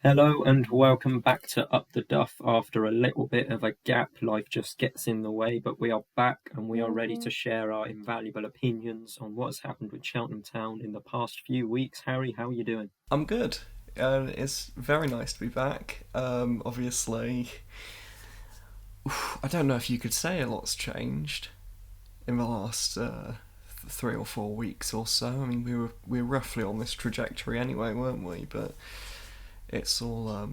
Hello and welcome back to Up The Duff. After a little bit of a gap, life just gets in the way, but we are back and we are ready to share our invaluable opinions on what's happened with Cheltenham Town in the past few weeks. Harry, how are you doing? I'm good. It's very nice to be back. Obviously, I don't know if you could say a lot's changed in the last 3 or 4 weeks or so. I mean, we were roughly on this trajectory anyway, weren't we? But it's all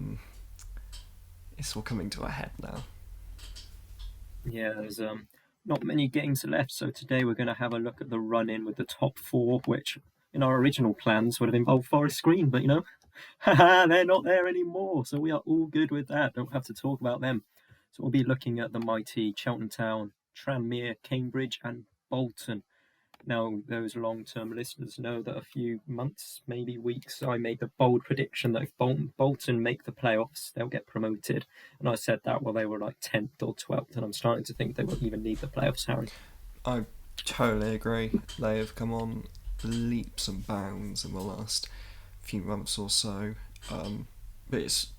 it's all coming to a head now. Yeah, there's not many games left, so today we're going to have a look at the run-in with the top four, which in our original plans would have involved Forest Green, but haha, they're not there anymore, so we are all good with that. Don't have to talk about them. So we'll be looking at the mighty Cheltenham Town, Tranmere, Cambridge, and Bolton. Now, those long-term listeners know that a few months, maybe weeks, I made the bold prediction that if Bolton make the playoffs, they'll get promoted. And I said that while they were like 10th or 12th, and I'm starting to think they won't even need the playoffs, Harry. I totally agree. They have come on leaps and bounds in the last few months or so. But it's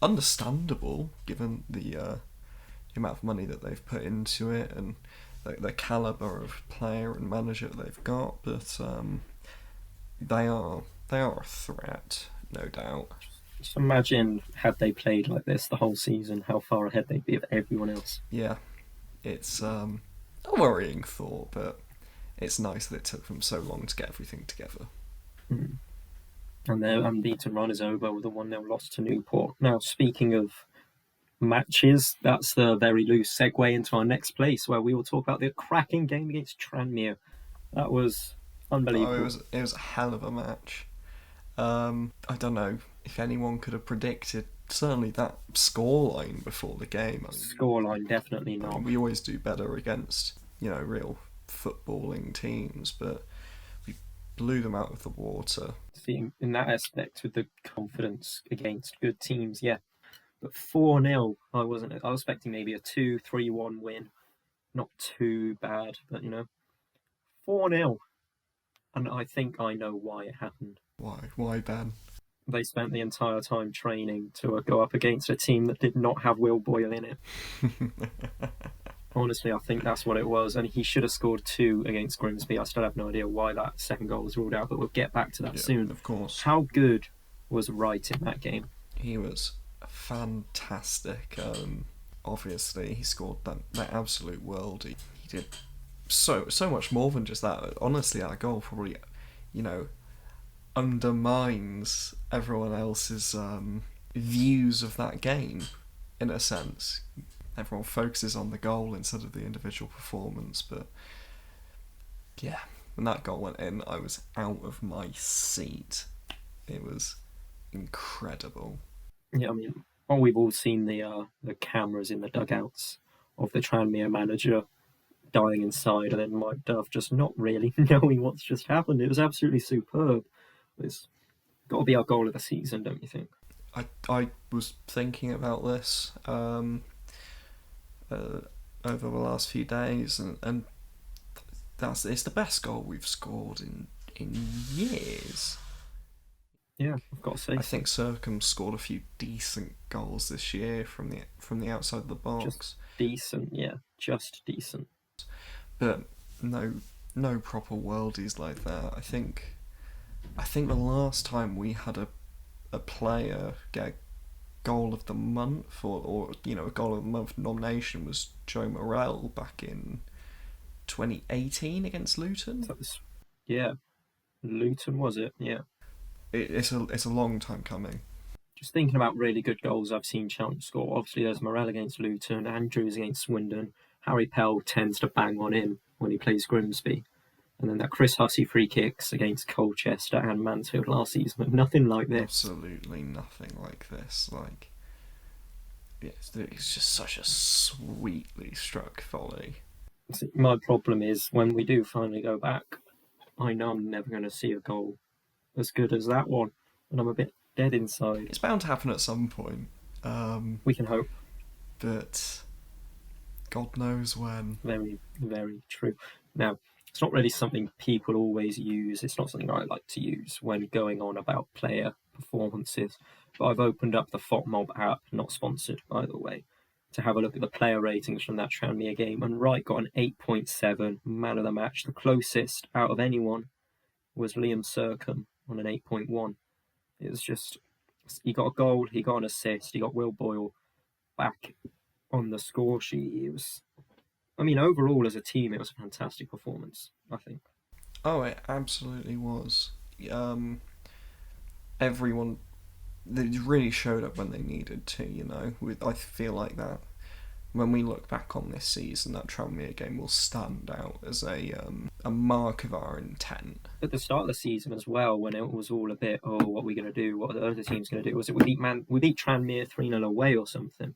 understandable given the amount of money that they've put into it and the caliber of player and manager they've got. But they are a threat, no doubt. Just imagine had they played like this the whole season, how far ahead they'd be of everyone else. Yeah, it's a worrying thought, but it's nice that it took them so long to get everything together. Mm. And their unbeaten run is over with a 1-0 loss to Newport. Now, speaking of matches, that's the very loose segue into our next place, where we will talk about the cracking game against Tranmere. That was Oh, unbelievable. it was a hell of a match. I don't know if anyone could have predicted certainly that scoreline before the game. Scoreline, definitely I not. mean, we always do better against real footballing teams, but we blew them out of the water. See, in that aspect, with the confidence against good teams, yeah. But 4-0, I wasn't. I was expecting maybe a 2-3-1 win. Not too bad, but 4-0. And I think I know why it happened. Why? Why, Ben? They spent the entire time training to go up against a team that did not have Will Boyle in it. Honestly, I think that's what it was. And he should have scored two against Grimsby. I still have no idea why that second goal was ruled out, but we'll get back to that Yeah, soon. of course. How good was Wright in that game? He was fantastic. Obviously, he scored that absolute worldie. He did so much more than just that. Honestly, that goal probably, you know, undermines everyone else's views of that game. In a sense, everyone focuses on the goal instead of the individual performance. But yeah, when that goal went in, I was out of my seat. It was incredible. Yeah, I mean, well, we've all seen the cameras in the dugouts of the Tranmere manager dying inside, and then Mike Duff just not really knowing what's just happened. It was absolutely superb. It's got to be our goal of the season, don't you think? I was thinking about this uh, over the last few days, and it's the best goal we've scored in years. Yeah, I've got to say I so. think Circum scored a few decent goals this year from the outside of the Just box, decent, yeah, just decent. but no proper worldies like that. I think the last time we had a player get a goal of the month or a goal of the month nomination was Joe Morrell back in 2018 against Luton. So this, yeah, Luton was it? Yeah. It's a long time coming. Just thinking about really good goals I've seen Cheltenham score. Obviously, there's Morel against Luton, Andrews against Swindon. Harry Pell tends to bang on in when he plays Grimsby. And then that Chris Hussey free kicks against Colchester and Mansfield last season, but nothing like this. Absolutely nothing like this. Like it's just such a sweetly struck volley. See, my problem is when we do finally go back, I know I'm never going to see a goal as good as that one, and I'm a bit dead inside. It's bound to happen at some point, We can hope. but God knows when. Very, very true. Now, it's not really something people always use. It's not something I like to use when going on about player performances. But I've opened up the FOTMob app, not sponsored by the way, to have a look at the player ratings from that Tranmere game, and Wright got an 8.7, man of the match. The closest out of anyone was Liam Sercombe on an 8.1. It was just, he got a goal, he got an assist, he got Will Boyle back on the score sheet. It was, I mean, overall as a team, it was a fantastic performance, I think. Oh, it absolutely was. Um, Everyone, they really showed up when they needed to. I feel like that when we look back on this season, that Tranmere game will stand out as a mark of our intent. At the start of the season as well, when it was all a bit, oh, what are we going to do? What are the other teams going to do? Was it we beat Tranmere 3-0 away or something?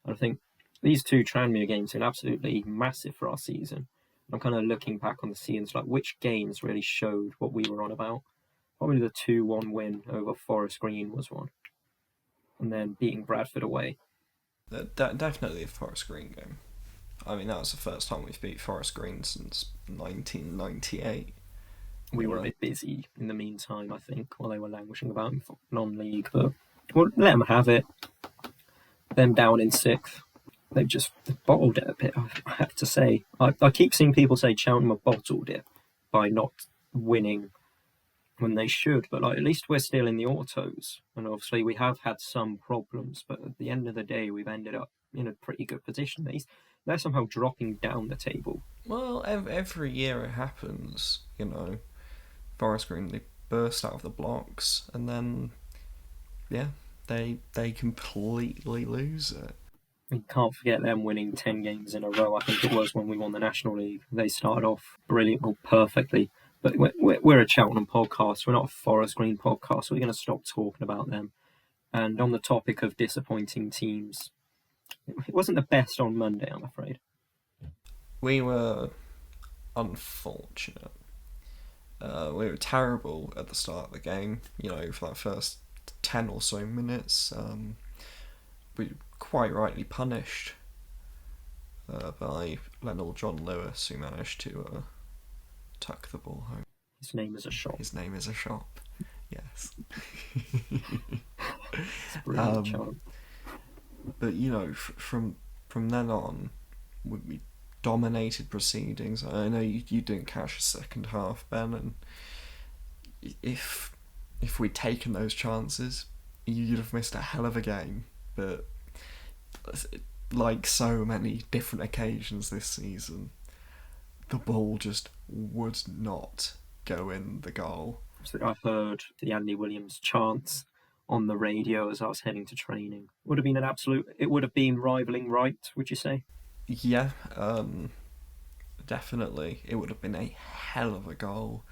And I think these two Tranmere games have been absolutely massive for our season. I'm kind of looking back on the seasons, like which games really showed what we were on about. Probably the 2-1 win over Forest Green was one, and then beating Bradford away. Definitely a Forest Green game. I mean, that was the first time we've beat Forest Green since 1998. We were a bit busy in the meantime, I think, while they were languishing about in non-league, but we'll let them have it. Them down in sixth. They've just bottled it a bit, I have to say. I keep seeing people say Cheltenham have bottled it by not winning when they should, but like at least we're still in the autos, and obviously we have had some problems, but at the end of the day we've ended up in a pretty good position. They're somehow dropping down the table. Well, every year it happens, Forest Green, they burst out of the blocks, and then, yeah, they completely lose it. We can't forget them winning 10 games in a row. I think it was when we won the National League. They started off brilliantly, perfectly. But we're a Cheltenham podcast. We're not a Forest Green podcast. So we're going to stop talking about them. And on the topic of disappointing teams, it wasn't the best on Monday, I'm afraid. We were unfortunate. We were terrible at the start of the game. For that first 10 or so minutes, we were quite rightly punished by Lionel John Lewis, who managed to tuck the ball home. His name is a shop. His name is a shop. Yes. It's brilliant, Charlie. But from then on, we dominated proceedings. I know you didn't catch the second half, Ben, and if we'd taken those chances, you'd have missed a hell of a game. But like so many different occasions this season, the ball just would not go in the goal. So I heard the Andy Williams chants on the radio as I was heading to training. It would have been rivaling Wright, would you say? Yeah, definitely. It would have been a hell of a goal.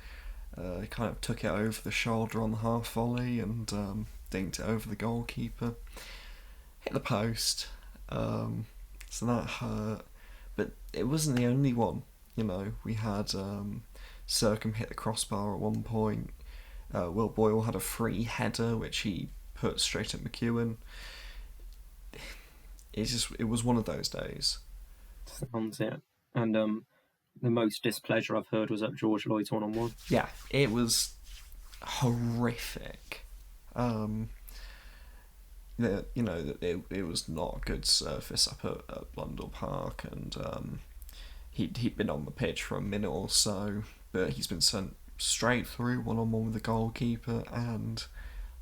He kind of took it over the shoulder on the half volley and dinked it over the goalkeeper. Hit the post. So that hurt. But it wasn't the only one. We had Sercombe hit the crossbar at one point. Will Boyle had a free header which he put straight at McEwen. It was one of those days. Sounds it. And the most displeasure I've heard was at George Lloyd's 1-on-1. Yeah, it was horrific. It was not a good surface up at Blundell Park, and he'd been on the pitch for a minute or so, but he's been sent straight through 1-on-1 with the goalkeeper and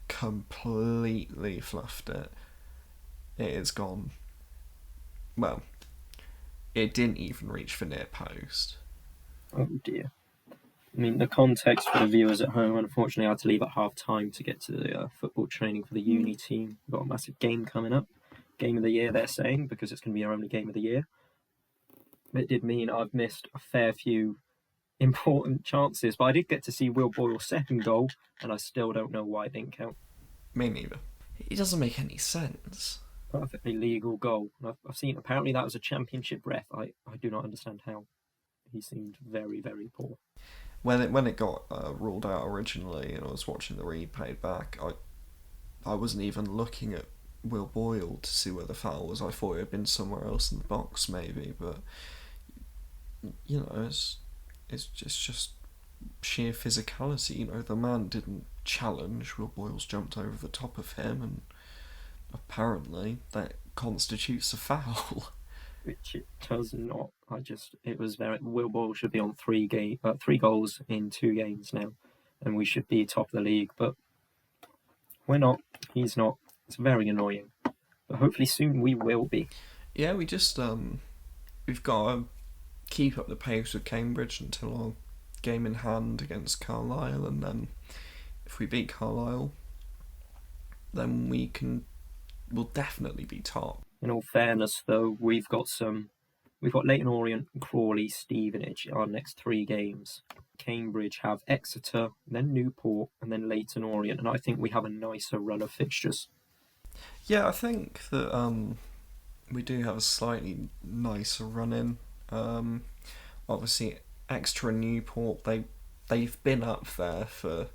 completely fluffed it. It is gone. Well, it didn't even reach the near post. Oh dear. I mean, the context for the viewers at home, unfortunately, I had to leave at half time to get to the football training for the uni team. We've got a massive game coming up. Game of the year, they're saying, because it's going to be our only game of the year. It did mean I've missed a fair few important chances, but I did get to see Will Boyle's second goal, and I still don't know why it didn't count. Me neither. It doesn't make any sense. Perfectly legal goal. I've seen, apparently that was a championship ref. I do not understand how. He seemed very, very poor. When it got ruled out originally, and I was watching the replay back, I wasn't even looking at Will Boyle to see where the foul was. I thought it had been somewhere else in the box, maybe, but it's just sheer physicality. You know, the man didn't challenge. Will Boyles jumped over the top of him, and apparently that constitutes a foul. which it does not. It was very. Will Ball should be on 3 goals in 2 games now, and we should be top of the league, but we're not. He's not. It's very annoying, but hopefully soon we will be. Yeah, we've got to keep up the pace with Cambridge until our game in hand against Carlisle, and then if we beat Carlisle, then we'll definitely be top. In all fairness, though, we've got Leighton Orient, Crawley, Stevenage our next 3 games. Cambridge have Exeter, then Newport, and then Leighton Orient, and I think we have a nicer run of fixtures. Yeah, I think that we do have a slightly nicer run in. Obviously, Exeter and Newport, they've been up there for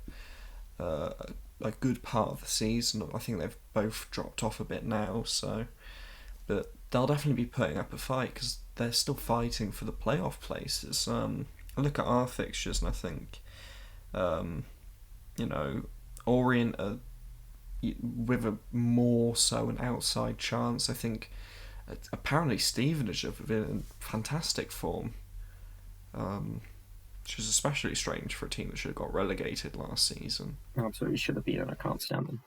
a good part of the season. I think they've both dropped off a bit now, but they'll definitely be putting up a fight because they're still fighting for the playoff places. I look at our fixtures and I think, Orient are with a more so an outside chance. I think apparently Stevenage have been in fantastic form, which is especially strange for a team that should have got relegated last season. Absolutely should have been, and I can't stand them.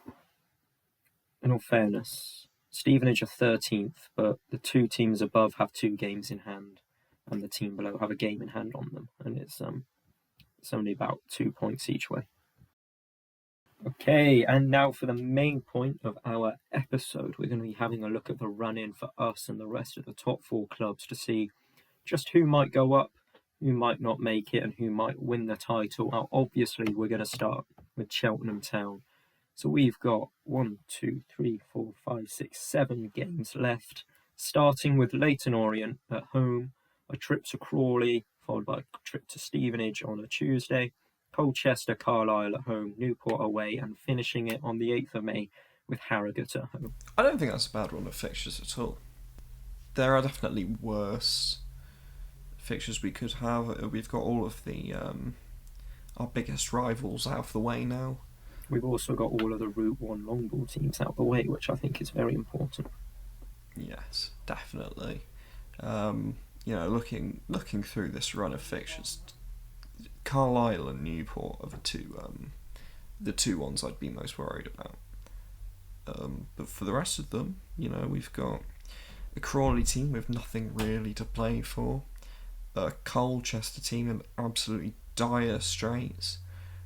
In all fairness, Stevenage are 13th, but the 2 teams above have 2 games in hand, and the team below have a game in hand on them, and it's only about 2 points each way. Okay, and now for the main point of our episode, we're going to be having a look at the run-in for us and the rest of the top 4 clubs to see just who might go up, who might not make it, and who might win the title. Now, obviously, we're going to start with Cheltenham Town. So we've got 1, 2, 3, 4, 5, 6, 7 games left, starting with Leighton Orient at home, a trip to Crawley, followed by a trip to Stevenage on a Tuesday, Colchester, Carlisle at home, Newport away, and finishing it on the 8th of May with Harrogate at home. I don't think that's a bad run of fixtures at all. There are definitely worse fixtures we could have. We've got all of our biggest rivals out of the way now. We've also got all of the Route 1 long ball teams out of the way, which I think is very important. Yes, definitely. Looking through this run of fixtures, Carlisle and Newport are the two ones I'd be most worried about. But for the rest of them, we've got a Crawley team with nothing really to play for, a Colchester team in absolutely dire straits,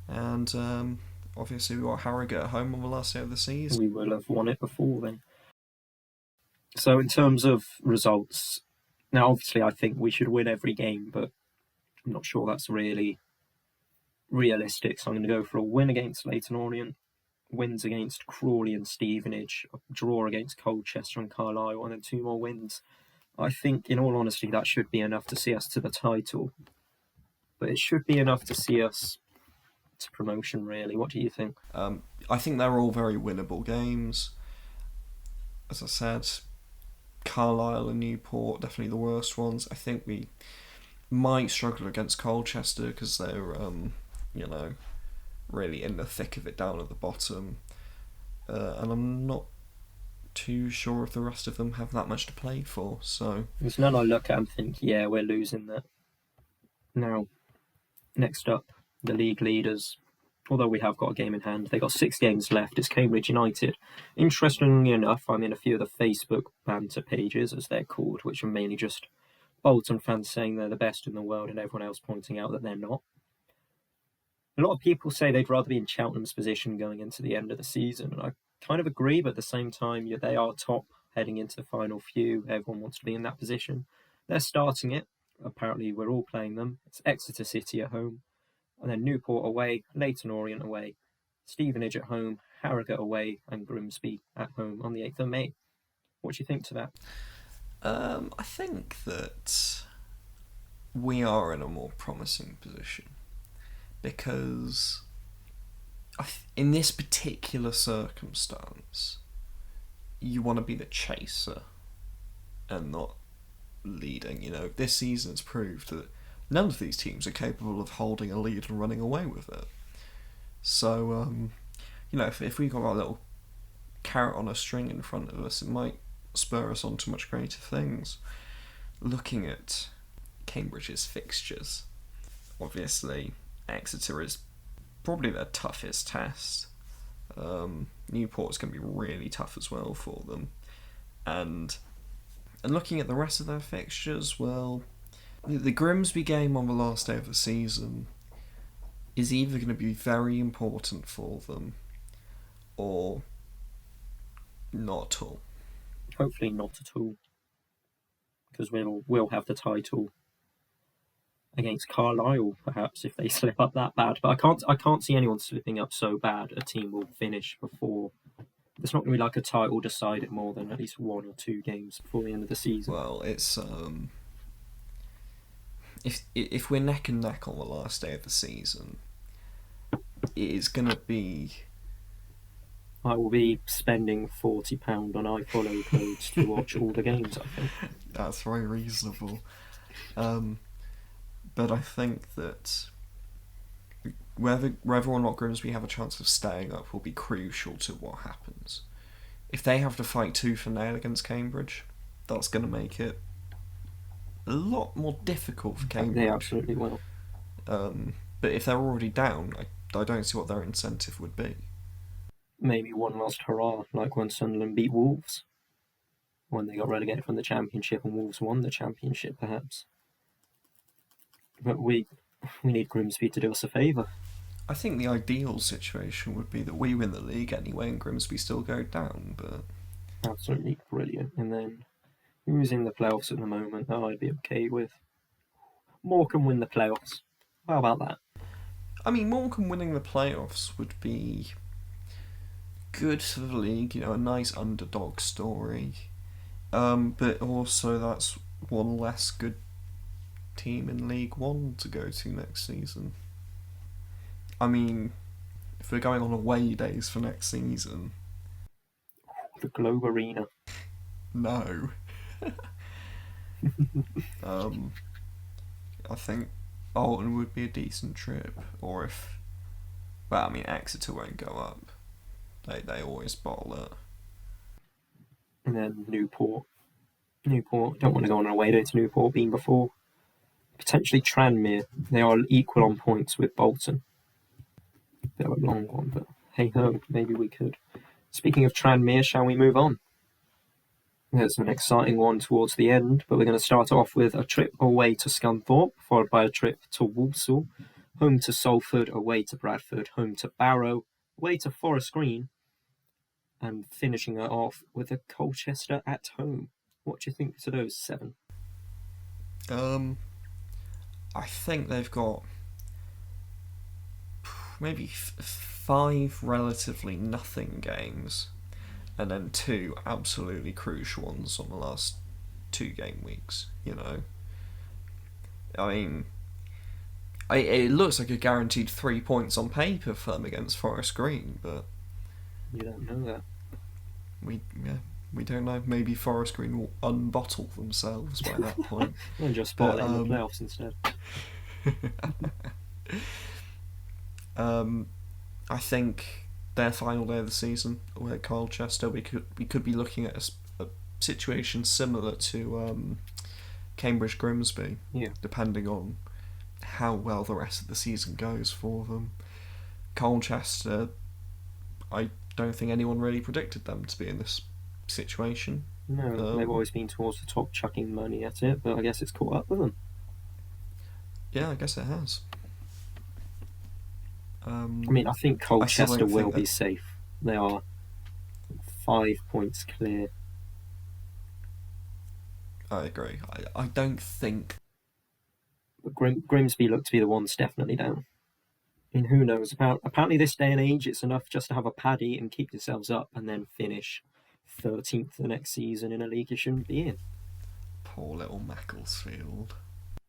and obviously we've got Harrogate at home on the last day of the season. We will have won it before then. So in terms of results, now obviously I think we should win every game, but I'm not sure that's really realistic. So I'm going to go for a win against Leighton Orient, wins against Crawley and Stevenage, a draw against Colchester and Carlisle, and then 2 more wins. I think, in all honesty, that should be enough to see us to the title. But it should be enough to see us to promotion, really. What do you think? I think they're all very winnable games. As I said, Carlisle and Newport, definitely the worst ones. I think we might struggle against Colchester because they're, really in the thick of it down at the bottom. And I'm not too sure if the rest of them have that much to play for. So there's none I look at and think, yeah, we're losing that. Now, next up, the league leaders. Although we have got a game in hand, they got 6 games left. It's Cambridge United. Interestingly enough, I'm in a few of the Facebook banter pages, as they're called, which are mainly just Bolton fans saying they're the best in the world and everyone else pointing out that they're not. A lot of people say they'd rather be in Cheltenham's position going into the end of the season, and I kind of agree, but at the same time, they are top heading into the final few. Everyone wants to be in that position. They're starting it. Apparently, we're all playing them. It's Exeter City at home, and then Newport away, Leighton Orient away, Stevenage at home, Harrogate away, and Grimsby at home on the 8th of May. What do you think to that? I think that we are in a more promising position because in this particular circumstance, you want to be the chaser and not leading. This season's proved that none of these teams are capable of holding a lead and running away with it. So, if we got our little carrot on a string in front of us, it might spur us on to much greater things. Looking at Cambridge's fixtures, obviously Exeter is probably their toughest test. Newport's going to be really tough as well for them. And looking at the rest of their fixtures, well, the Grimsby game on the last day of the season is either going to be very important for them or not at all. Hopefully not at all, because we'll have the title against Carlisle, perhaps, if they slip up that bad. But I can't see anyone slipping up so bad a team will finish before. It's not going to be like a title decided more than at least 1 or 2 games before the end of the season. Well, it's if we're neck and neck on the last day of the season, it is going to be. I will be spending £40 on iFollow codes to watch all the games, I think. That's very reasonable. But I think that whether or not Grimsby have a chance of staying up will be crucial to what happens. If they have to fight tooth and nail against Cambridge, that's going to make it a lot more difficult for Cambridge. They absolutely will. But if they're already down, I don't see what their incentive would be. Maybe one last hurrah, like when Sunderland beat Wolves, when they got relegated from the Championship and Wolves won the Championship, perhaps. But we need Grimsby to do us a favour. I think the ideal situation would be that we win the league anyway and Grimsby still go down, but... Absolutely brilliant. And then, who's in the playoffs at the moment that I'd be okay with? Morecambe win the playoffs. How about that? I mean, Morecambe winning the playoffs would be good for the league, a nice underdog story. But also that's one less good team in League One to go to next season. I mean, if we're going on away days for next season... The Globe Arena. No. I think Alton would be a decent trip, or if... Well, I mean, Exeter won't go up. They always bottle it. And then Newport, don't want to go on an away day to Newport, been before. Potentially Tranmere. They are equal on points with Bolton. Bit of a long one, but hey ho, maybe we could. Speaking of Tranmere, shall we move on? There's an exciting one towards the end, but we're going to start off with a trip away to Scunthorpe, followed by a trip to Walsall, home to Salford, away to Bradford, home to Barrow, away to Forest Green, and finishing it off with a Colchester at home. What do you think to those 7? I think they've got maybe 5 relatively nothing games, and then 2 absolutely crucial ones on the last 2 game weeks. I mean, it looks like a guaranteed 3 points on paper for them against Forest Green, but you don't know that. We don't know. Maybe Forest Green will unbottle themselves by that point. And just spot it in the playoffs instead. I think their final day of the season, away at Colchester, we could be looking at a situation similar to Cambridge Grimsby, depending on how well the rest of the season goes for them. Colchester, I don't think anyone really predicted them to be in this situation. No, they've always been towards the top, chucking money at it, but I guess it's caught up with them. Yeah, I guess it has. I think Colchester will be safe. They are 5 points clear. I agree. I don't think... But Grimsby look to be the ones definitely down. Who knows? Apparently this day and age, it's enough just to have a paddy and keep yourselves up and then finish 13th the next season in a league you shouldn't be in. Poor little Macclesfield.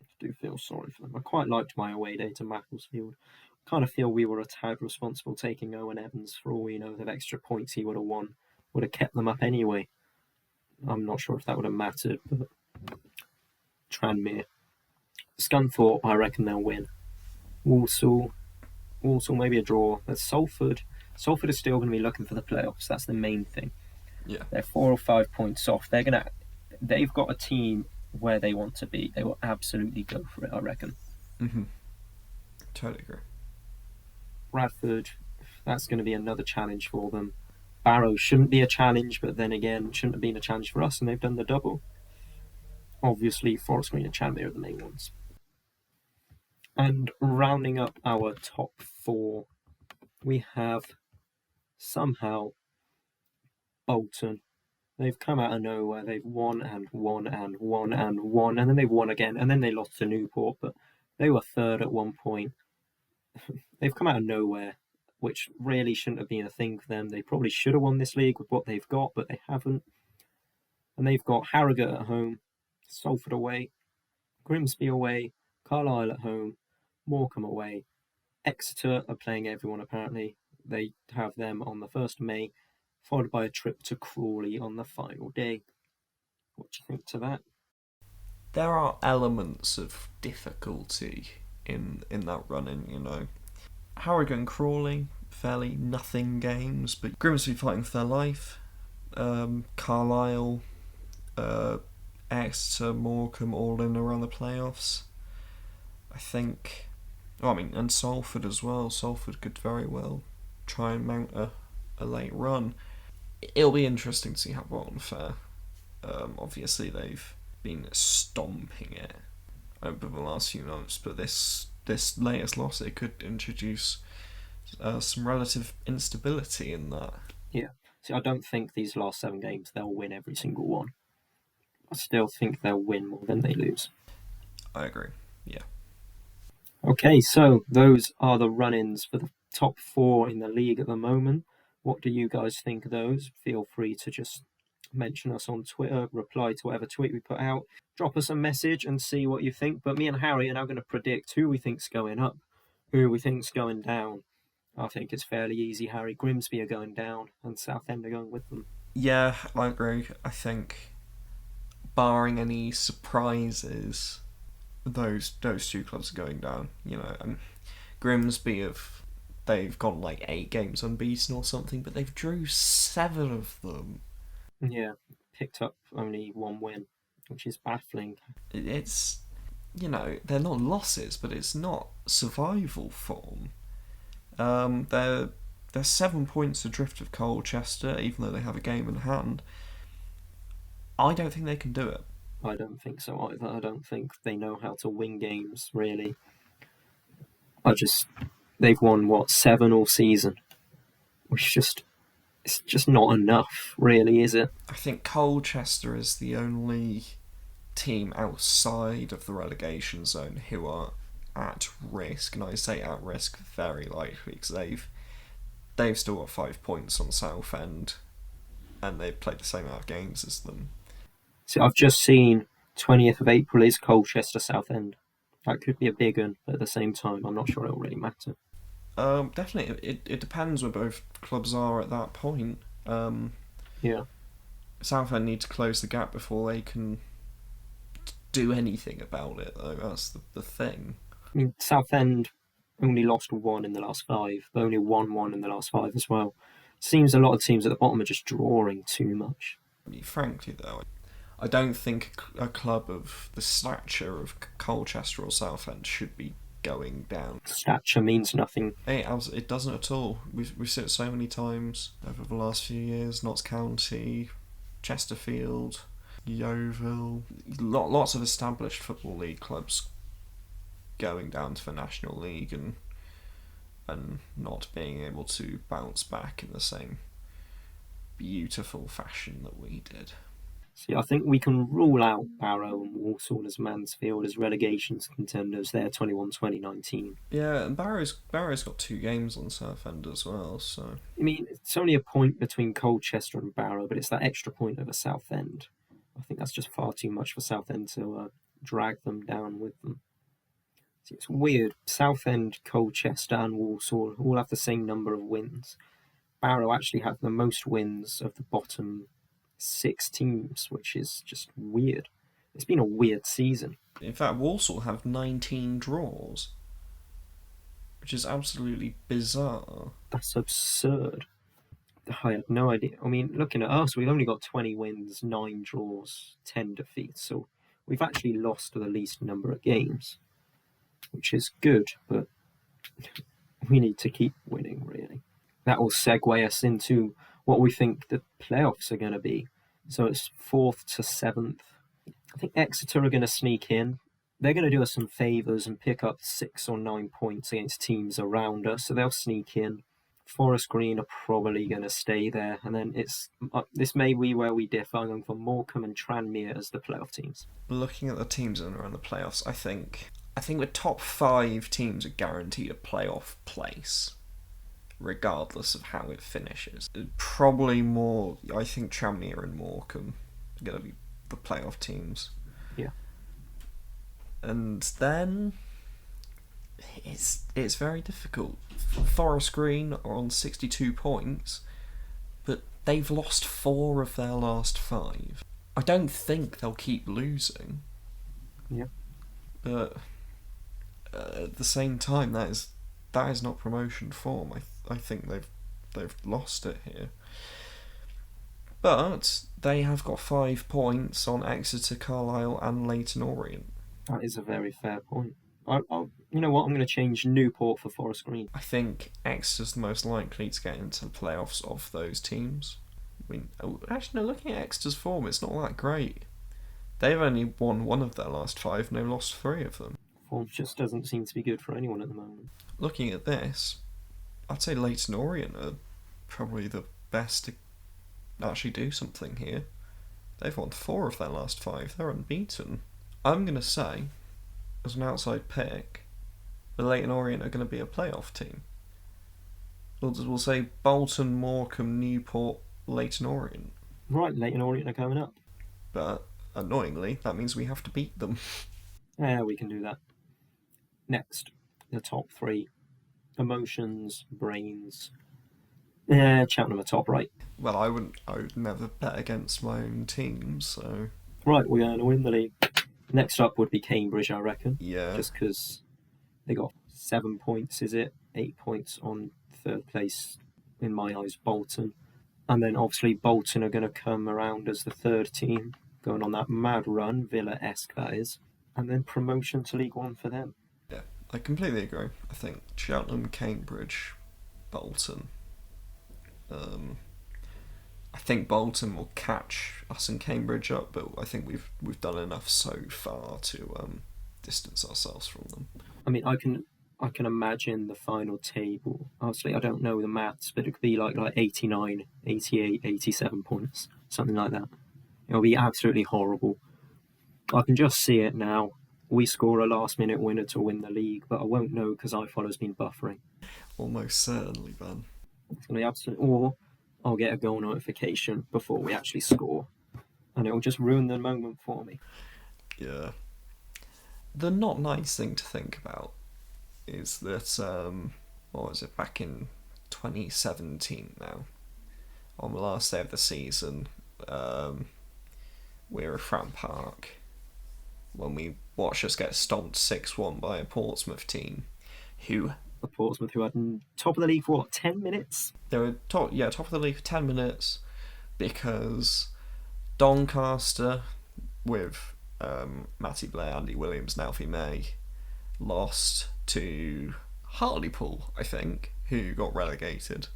I do feel sorry for them. I quite liked my away day to Macclesfield. I kind of feel we were a tad responsible taking Owen Evans. For all we know, the extra points he would have won would have kept them up anyway. I'm not sure if that would have mattered, but Tranmere. Scunthorpe, I reckon they'll win. Walsall, Walsall maybe a draw. But Salford, Salford is still going to be looking for the playoffs. That's the main thing. Yeah. They're 4 or 5 points off. They've got a team where they want to be. They will absolutely go for it, I reckon. Mm-hmm. Totally agree. Bradford, that's going to be another challenge for them. Barrow shouldn't be a challenge, but then again, shouldn't have been a challenge for us, and they've done the double. Obviously, Forest Green and Tranmere are the main ones. And rounding up our top four, we have somehow Bolton. They've come out of nowhere. They've won and won and won and won, and then they've won again, and then they lost to Newport, but they were third at one point. They've come out of nowhere, which really shouldn't have been a thing for them. They probably should have won this league with what they've got, but they haven't. And they've got Harrogate at home, Salford away, Grimsby away, Carlisle at home, Morecambe away. Exeter are playing everyone apparently. They have them on the 1st of May, followed by a trip to Crawley on the final day. What do you think to that? There are elements of difficulty in that running, you know. Harrogate and Crawley, fairly nothing games, but Grimsby fighting for their life. Carlisle, Exeter, Morecambe, all in around the playoffs. I think. Oh, I mean, and Salford as well. Salford could very well try and mount a late run. It'll be interesting to see how Bolton fare. Obviously, they've been stomping it over the last few months, but this latest loss, it could introduce some relative instability in that. Yeah. See, I don't think these last 7 games they'll win every single one. I still think they'll win more than they lose. I agree. Yeah. Okay, so those are the run-ins for the top 4 in the league at the moment. What do you guys think of those? Feel free to just mention us on Twitter, reply to whatever tweet we put out, drop us a message and see what you think. But me and Harry are now going to predict who we think's going up, who we think's going down. I think it's fairly easy, Harry. Grimsby are going down and Southend are going with them. Yeah, I agree. I think, barring any surprises, those two clubs are going down. You know, Grimsby they've gone like 8 games unbeaten or something, but they've drew 7 of them. Yeah, picked up only 1 win, which is baffling. It's, you know, they're not losses, but it's not survival form. They're 7 points adrift of Colchester, even though they have a game in hand. I don't think they can do it. I don't think so either. I don't think they know how to win games, really. They've won, 7 all season, which it's just not enough, really, is it? I think Colchester is the only team outside of the relegation zone who are at risk, and I say at risk very likely because they've still got 5 points on Southend, and they've played the same amount of games as them. See, I've just seen 20th of April is Colchester Southend. That could be a big one, but at the same time, I'm not sure it'll really matter. Definitely, it depends where both clubs are at that point. Yeah. Southend need to close the gap before they can do anything about it, though. That's the thing. I mean, Southend only lost 1 in the last 5, but only won 1 in the last 5 as well. Seems a lot of teams at the bottom are just drawing too much. I mean, frankly, though, I don't think a club of the stature of Colchester or Southend should be going down. Stature means nothing. It doesn't at all. We've seen it so many times over the last few years. Notts County, Chesterfield, Yeovil, lots of established Football League clubs going down to the National League and not being able to bounce back in the same beautiful fashion that we did. See, I think we can rule out Barrow and Walsall as Mansfield as relegation contenders. They're 21-20-19. Yeah, and Barrow's got 2 games on Southend as well, so... I mean, it's only a point between Colchester and Barrow, but it's that extra point over Southend. I think that's just far too much for Southend to drag them down with them. See, it's weird. Southend, Colchester and Walsall all have the same number of wins. Barrow actually have the most wins of the bottom 6 teams, which is just weird. It's been a weird season. In fact, Walsall have 19 draws, which is absolutely bizarre. That's absurd. I had no idea. I mean, looking at us, we've only got 20 wins, 9 draws, 10 defeats. So we've actually lost the least number of games, which is good, but we need to keep winning, really. That will segue us into what we think the playoffs are going to be. So it's 4th to 7th. I think Exeter are going to sneak in. They're going to do us some favours and pick up 6 or 9 points against teams around us, so they'll sneak in. Forest Green are probably going to stay there, and then this may be where we differ. I'm going for Morecambe and Tranmere as the playoff teams. Looking at the teams that are in the playoffs, I think the top 5 teams are guaranteed a playoff place, regardless of how it finishes. Probably more. I think Tranmere and Morecambe are going to be the playoff teams. Yeah. And then it's very difficult. Forest Green are on 62 points, but they've lost 4 of their last 5. I don't think they'll keep losing. Yeah. But at the same time, that is not promotion form. I think they've lost it here. But they have got 5 points on Exeter, Carlisle, and Leyton Orient. That is a very fair point. You know what? I'm going to change Newport for Forest Green. I think Exeter's the most likely to get into the playoffs of those teams. I mean, actually, no, looking at Exeter's form, it's not that great. They've only won 1 of their last 5, and they've lost 3 of them. Form just doesn't seem to be good for anyone at the moment. Looking at this, I'd say Leyton Orient are probably the best to actually do something here. They've won 4 of their last 5. They're unbeaten. I'm going to say, as an outside pick, the Leyton Orient are going to be a playoff team. We'll say Bolton, Morecambe, Newport, Leyton Orient. Right, Leyton Orient are coming up. But annoyingly, that means we have to beat them. Yeah, we can do that. Next, the top 3. Emotions, brains. Yeah, Cheltenham are top right. Well, I would never bet against my own team, so... Right, we're going to win the league. Next up would be Cambridge, I reckon. Yeah. Just because they got 7 points, is it? 8 points on 3rd place, in my eyes, Bolton. And then obviously Bolton are going to come around as the 3rd team, going on that mad run, Villa-esque that is. And then promotion to League One for them. Yeah, I completely agree. I think Cheltenham, Cambridge, Bolton. I think Bolton will catch us and Cambridge up, but I think we've done enough so far to distance ourselves from them. I mean, I can imagine the final table. Obviously, I don't know the maths, but it could be like 89, 88, 87 points, something like that. It'll be absolutely horrible. I can just see it now. We score a last-minute winner to win the league, but I won't know because iFollow's been buffering. Almost certainly, Ben. It's going to be absolute. Or I'll get a goal notification before we actually score, and it'll just ruin the moment for me. Yeah. The not nice thing to think about is that, what was it, back in 2017 now, on the last day of the season, we were at Fratton Park when we watched us get stomped 6-1 by a Portsmouth team who... A Portsmouth who had top of the league for what, 10 minutes? They were top of the league for 10 minutes because Doncaster, with Matty Blair, Andy Williams, and Alfie May, lost to Hartlepool, I think, who got relegated.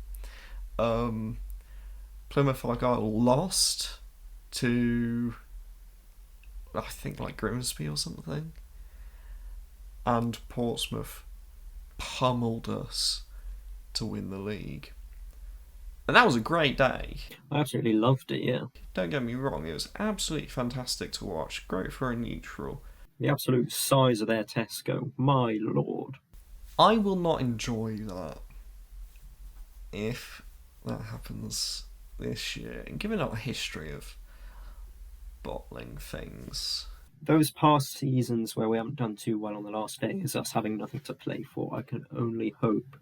Plymouth Argyle lost to, I think, like Grimsby or something. And Portsmouth pummeled us to win the league. And that was a great day. I absolutely loved it, yeah. Don't get me wrong, it was absolutely fantastic to watch. Great for a neutral. The absolute size of their Tesco, my lord. I will not enjoy that if that happens this year. And given our history of bottling things... Those past seasons where we haven't done too well on the last day is us having nothing to play for. I can only hope.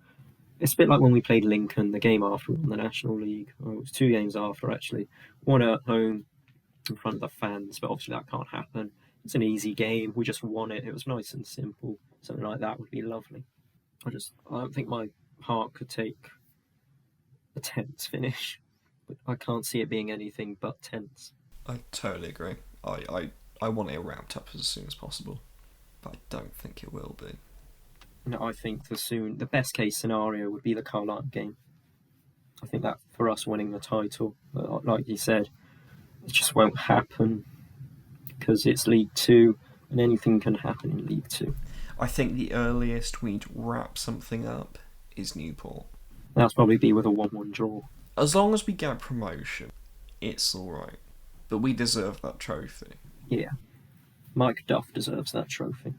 It's a bit like when we played Lincoln, the game after we won the National League. Oh, it was 2 games after, actually. One at home in front of the fans, but obviously that can't happen. It's an easy game. We just won it. It was nice and simple. Something like that would be lovely. I don't think my heart could take a tense finish. But I can't see it being anything but tense. I totally agree. I want it wrapped up as soon as possible, but I don't think it will be. No, I think the best case scenario would be the Carlisle game. I think that for us winning the title, like you said, it just won't happen because it's League Two, and anything can happen in League Two. I think the earliest we'd wrap something up is Newport. That's probably be with a 1-1 draw. As long as we get promotion, it's alright. But we deserve that trophy. Yeah, Mike Duff deserves that trophy.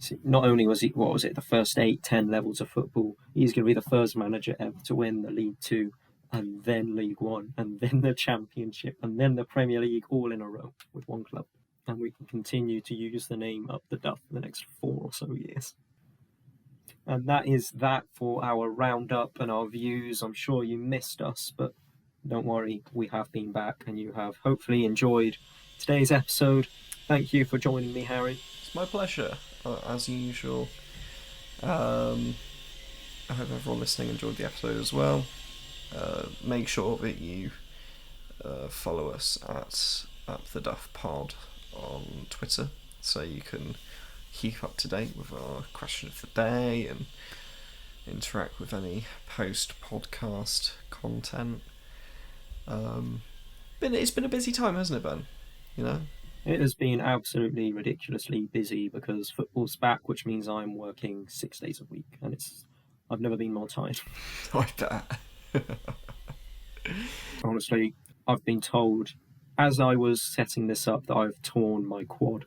See, not only was he, the first 8-10 levels of football, he's going to be the first manager ever to win the League Two, and then League One, and then the Championship, and then the Premier League all in a row with one club. And we can continue to use the name Up The Duff for the next 4 or so years. And that is that for our roundup and our views. I'm sure you missed us, but don't worry, we have been back, and you have hopefully enjoyed today's episode. Thank you for joining me, Harry. It's my pleasure, as usual. I hope everyone listening enjoyed the episode as well. Make sure that you follow us at Up The Duff Pod on Twitter, so you can keep up to date with our question of the day and interact with any post-podcast content. It's been a busy time, hasn't it, Ben? You know? It has been absolutely ridiculously busy because football's back, which means I'm working 6 days a week, and I've never been more tired. I bet. Honestly, I've been told, as I was setting this up, that I've torn my quad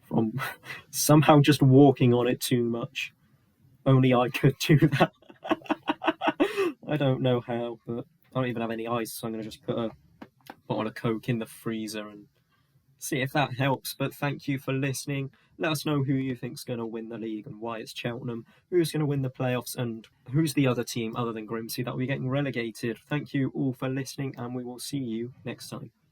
from somehow just walking on it too much. Only I could do that. I don't know how, but I don't even have any ice, so I'm going to just put a bottle of Coke in the freezer and see if that helps. But thank you for listening. Let us know who you think's going to win the league and why it's Cheltenham, who's going to win the playoffs, and who's the other team other than Grimsby that will be getting relegated. Thank you all for listening, and we will see you next time.